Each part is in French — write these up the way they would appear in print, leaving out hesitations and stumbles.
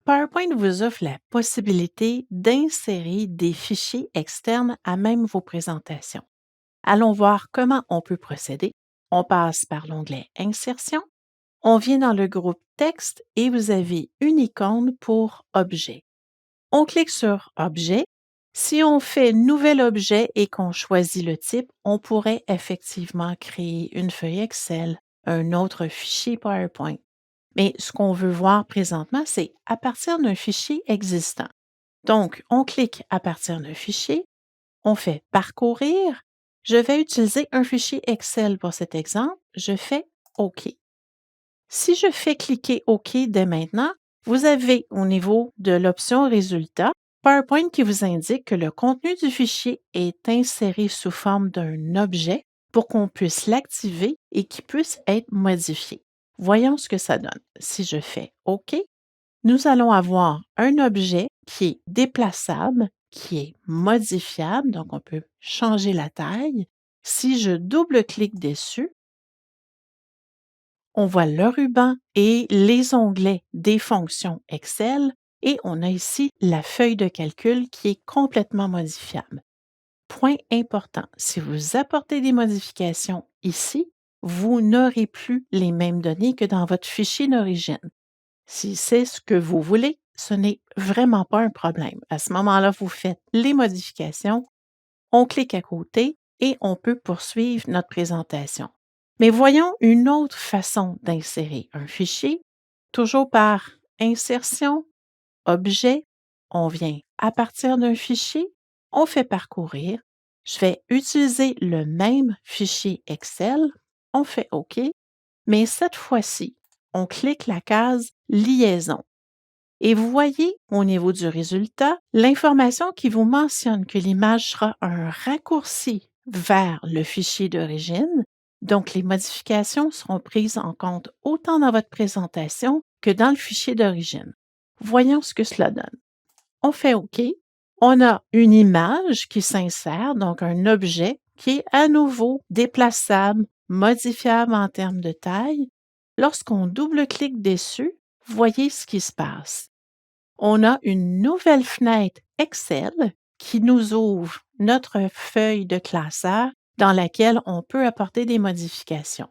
PowerPoint vous offre la possibilité d'insérer des fichiers externes à même vos présentations. Allons voir comment on peut procéder. On passe par l'onglet Insertion, on vient dans le groupe Texte et vous avez une icône pour Objet. On clique sur Objet. Si on fait Nouvel objet et qu'on choisit le type, on pourrait effectivement créer une feuille Excel, un autre fichier PowerPoint. Mais ce qu'on veut voir présentement, c'est à partir d'un fichier existant. Donc, on clique à partir d'un fichier, on fait Parcourir. Je vais utiliser un fichier Excel pour cet exemple. Je fais OK. Si je fais cliquer OK dès maintenant, vous avez au niveau de l'option Résultats, PowerPoint qui vous indique que le contenu du fichier est inséré sous forme d'un objet pour qu'on puisse l'activer et qu'il puisse être modifié. Voyons ce que ça donne. Si je fais OK, nous allons avoir un objet qui est déplaçable, qui est modifiable, donc on peut changer la taille. Si je double-clique dessus, on voit le ruban et les onglets des fonctions Excel et on a ici la feuille de calcul qui est complètement modifiable. Point important, si vous apportez des modifications ici, vous n'aurez plus les mêmes données que dans votre fichier d'origine. Si c'est ce que vous voulez, ce n'est vraiment pas un problème. À ce moment-là, vous faites les modifications, on clique à côté et on peut poursuivre notre présentation. Mais voyons une autre façon d'insérer un fichier, toujours par Insertion, Objet, on vient à partir d'un fichier, on fait Parcourir. Je vais utiliser le même fichier Excel, on fait OK, mais cette fois-ci, on clique la case Liaison. Et vous voyez au niveau du résultat, l'information qui vous mentionne que l'image sera un raccourci vers le fichier d'origine. Donc, les modifications seront prises en compte autant dans votre présentation que dans le fichier d'origine. Voyons ce que cela donne. On fait OK. On a une image qui s'insère, donc un objet qui est à nouveau déplaçable, modifiable en termes de taille. Lorsqu'on double-clique dessus, voyez ce qui se passe. On a une nouvelle fenêtre Excel qui nous ouvre notre feuille de classeur dans laquelle on peut apporter des modifications.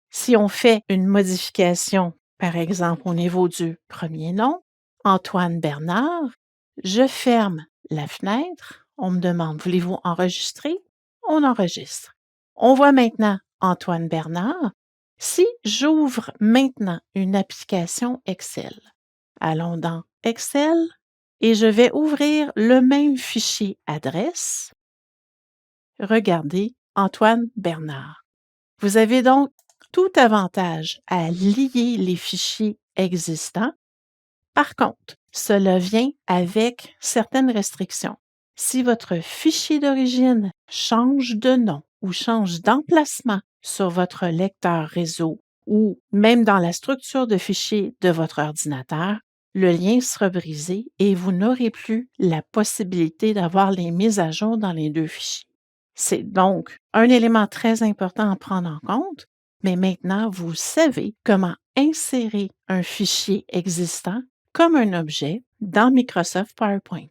Si on fait une modification, par exemple au niveau du premier nom, Antoine Bernard, je ferme la fenêtre. On me demande, voulez-vous enregistrer? On enregistre. On voit maintenant Antoine Bernard. Si j'ouvre maintenant une application Excel, allons dans Excel et je vais ouvrir le même fichier adresse. Regardez, Antoine Bernard. Vous avez donc tout avantage à lier les fichiers existants. Par contre, cela vient avec certaines restrictions. Si votre fichier d'origine change de nom ou change d'emplacement sur votre lecteur réseau ou même dans la structure de fichiers de votre ordinateur, le lien sera brisé et vous n'aurez plus la possibilité d'avoir les mises à jour dans les deux fichiers. C'est donc un élément très important à prendre en compte, mais maintenant, vous savez comment insérer un fichier existant comme un objet dans Microsoft PowerPoint.